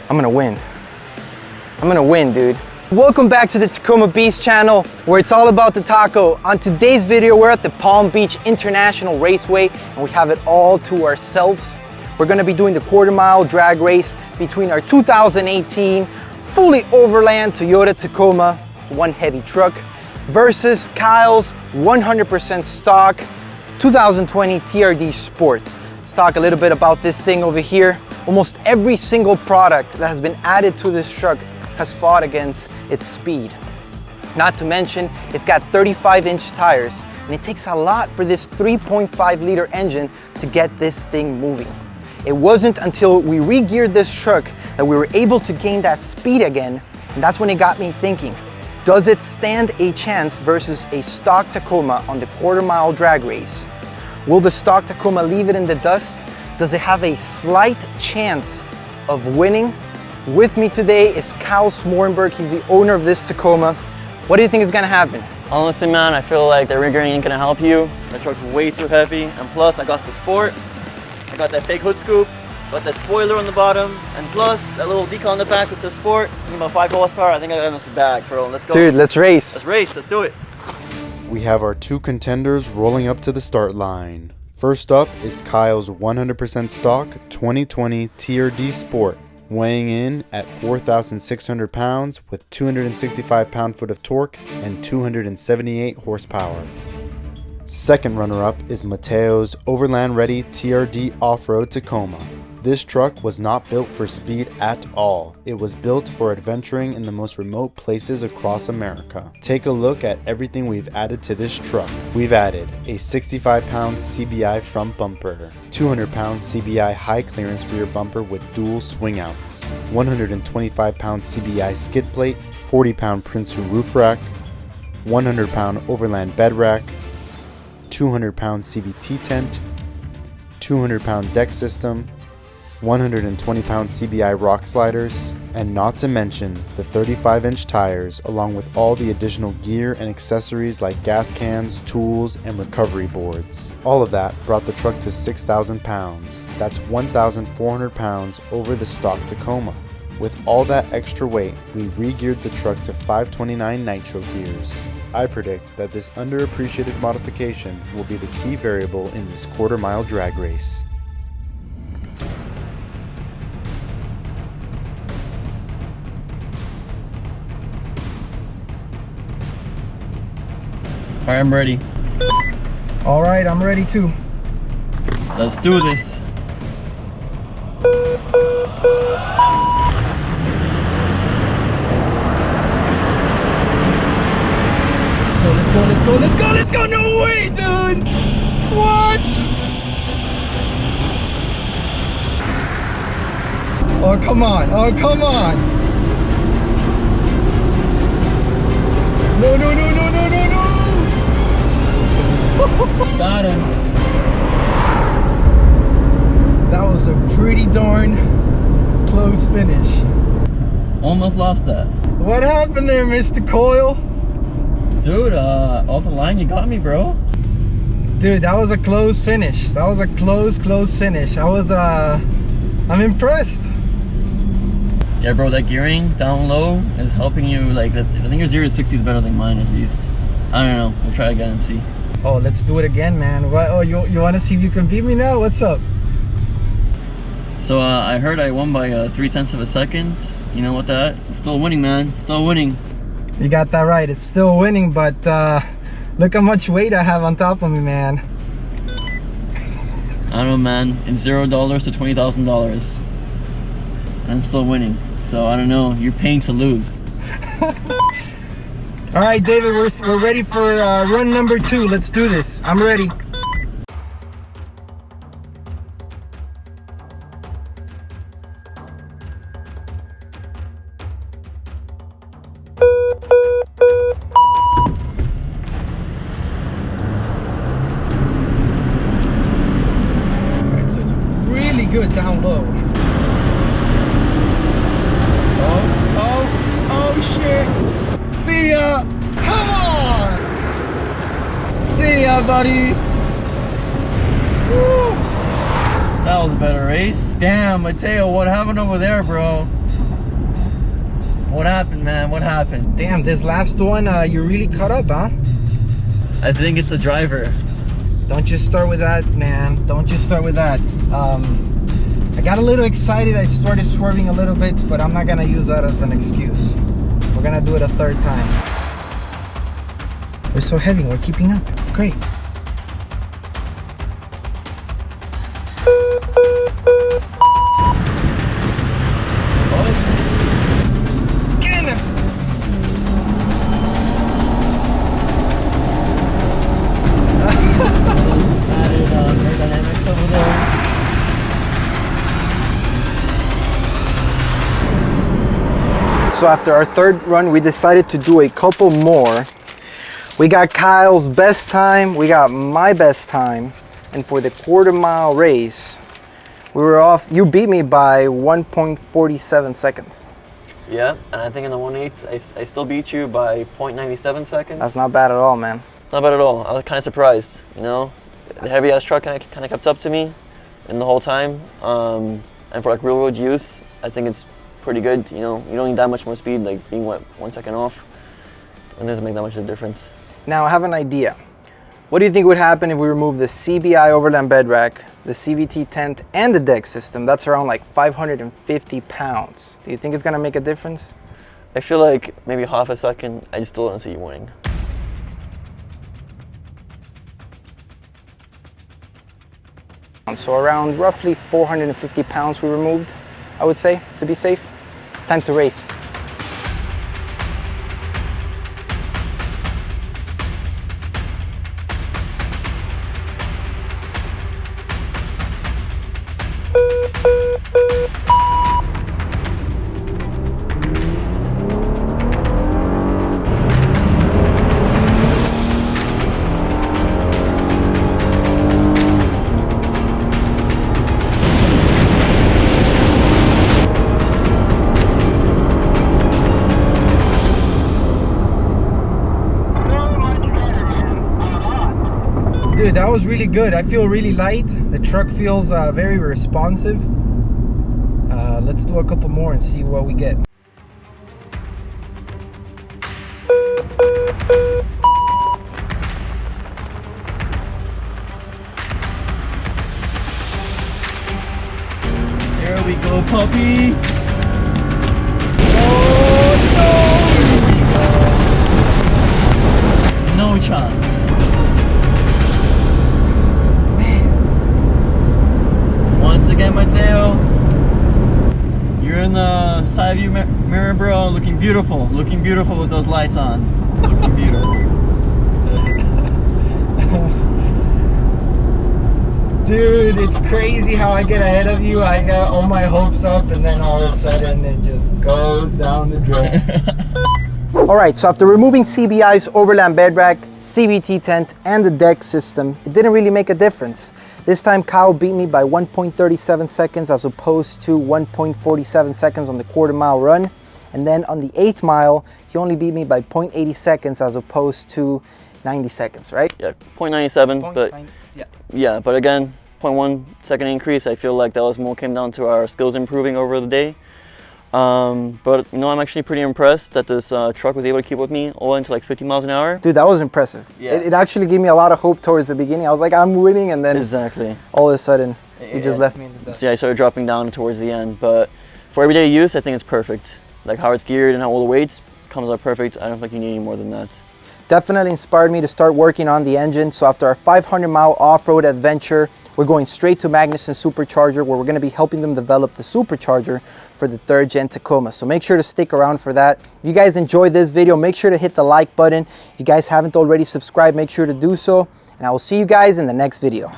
I'm gonna win. I'm gonna win, dude. Welcome back to the TacomaBeast channel, where it's all about the taco. On today's video, we're at the Palm Beach International Raceway, and we have it all to ourselves. We're gonna be doing the quarter-mile drag race between our 2018 fully Overland Toyota Tacoma, one heavy truck, versus Kyle's 100% stock 2020 TRD Sport. Let's talk a little bit about this thing over here. Almost every single product that has been added to this truck has fought against its speed. Not to mention, it's got 35-inch tires, and it takes a lot for this 3.5-liter engine to get this thing moving. It wasn't until we re-geared this truck that we were able to gain that speed again, and that's when it got me thinking, does it stand a chance versus a stock Tacoma on the quarter-mile drag race? Will the stock Tacoma leave it in the dust? Does it have a slight chance of winning? With me today is Kyle Smorenberg. He's the owner of this Tacoma. What do you think is gonna happen? Honestly, man, I feel like the rig ain't gonna help you. The truck's way too heavy, and plus I got the Sport. I got that fake hood scoop, got that spoiler on the bottom, and plus that little decal on the back with the Sport. About 5 horsepower. I think I got this bag, bro. Let's go. Dude, let's race. Let's race. Let's do it. We have our two contenders rolling up to the start line. First up is Kyle's 100% stock 2020 TRD Sport, weighing in at 4,600 pounds with 265 pound-foot of torque and 278 horsepower. Second runner-up is Mateo's Overland Ready TRD Off-Road Tacoma. This truck was not built for speed at all. It was built for adventuring in the most remote places across America. Take a look at everything we've added to this truck. We've added a 65-pound CBI front bumper, 200-pound CBI high clearance rear bumper with dual swing outs, 125-pound CBI skid plate, 40-pound Prinsu roof rack, 100-pound Overland bed rack, 200-pound CVT tent, 200-pound deck system, 120-pound CBI rock sliders, and not to mention the 35-inch tires, along with all the additional gear and accessories like gas cans, tools, and recovery boards. All of that brought the truck to 6,000 pounds. That's 1,400 pounds over the stock Tacoma. With all that extra weight, we re-geared the truck to 529 nitro gears. I predict that this underappreciated modification will be the key variable in this quarter-mile drag race. All right, I'm ready. All right, I'm ready too. Let's do this. Let's go, no way, dude! What? Oh, come on, No. Got him. That was a pretty darn close finish. Almost lost that. What happened there, Mr. Coyle? Dude, off the line, you got me, bro. Dude, that was a close finish. That was a close finish. I'm impressed. Yeah, bro, that gearing down low is helping you. Like, I think your 0 to 60 is better than mine at least. I don't know. We'll try again and see. Oh, let's do it again, man. What? Oh, you want to see if you can beat me now? What's up? So I heard I won by 0.3 of a second. You know what that? Still winning, man. Still winning. You got that right. It's still winning, but look how much weight I have on top of me, man. I don't know, man. It's $0 to $20,000. I'm still winning. So I don't know. You're paying to lose. All right, David, we're ready for run number 2. Let's do this. I'm ready. Alright, so it's really good down low. Oh shit! See ya! Come on! See ya, buddy! Woo! That was a better race. Damn, Mateo, what happened over there, bro? What happened, man? What happened? Damn, this last one, you really cut up, huh? I think it's the driver. Don't just start with that, man. Don't just start with that. I got a little excited. I started swerving a little bit, but I'm not gonna use that as an excuse. We're gonna do it a third time. We're so heavy, we're keeping up. It's great. Get in there. Added aerodynamics over there. So after our third run, we decided to do a couple more. We got Kyle's best time, we got my best time, and for the quarter-mile race, we were off. You beat me by 1.47 seconds. Yeah, and I think in the 1/8, I still beat you by 0.97 seconds. That's not bad at all, man. Not bad at all. I was kind of surprised, you know? The heavy ass truck kind of kept up to me in the whole time. And for like real road use, I think it's pretty good. You know, you don't need that much more speed, like being what, 1 second off. And it doesn't make that much of a difference. Now I have an idea. What do you think would happen if we remove the CBI Overland bed rack, the CVT tent, and the deck system? That's around like 550 pounds. Do you think it's gonna make a difference? I feel like maybe half a second, I just still don't see you winning. So around roughly 450 pounds we removed, I would say, to be safe. It's time to race. Dude, that was really good. I feel really light. The truck feels very responsive. Let's do a couple more and see what we get. There we go, puppy. Oh, no. No chance. Once again, Mateo, you're in the side view mirror, bro, looking beautiful with those lights on. Looking beautiful. Dude, it's crazy how I get ahead of you. I got all my hopes up and then all of a sudden it just goes down the drain. Alright, so after removing CBI's Overland bed rack, CVT tent, and the deck system, it didn't really make a difference. This time Kyle beat me by 1.37 seconds as opposed to 1.47 seconds on the quarter-mile run. And then on the 8th mile, he only beat me by 0.80 seconds as opposed to 90 seconds, right? Yeah, 0.97, but yeah, but again, 0.1 second increase. I feel like that was more came down to our skills improving over the day. But you know, I'm actually pretty impressed that this truck was able to keep with me all into like 50 miles an hour. Dude, that was impressive. Yeah. It actually gave me a lot of hope towards the beginning. I was like, I'm winning, and then exactly, all of a sudden, you just left me in the dust. So yeah, I started dropping down towards the end, but for everyday use, I think it's perfect. Like how it's geared and how all the weights comes out perfect. I don't think you need any more than that. Definitely inspired me to start working on the engine. So after our 500-mile off-road adventure, we're going straight to Magnuson Supercharger, where we're going to be helping them develop the supercharger for the 3rd gen Tacoma. So make sure to stick around for that. If you guys enjoyed this video, make sure to hit the like button. If you guys haven't already subscribed, make sure to do so. And I will see you guys in the next video.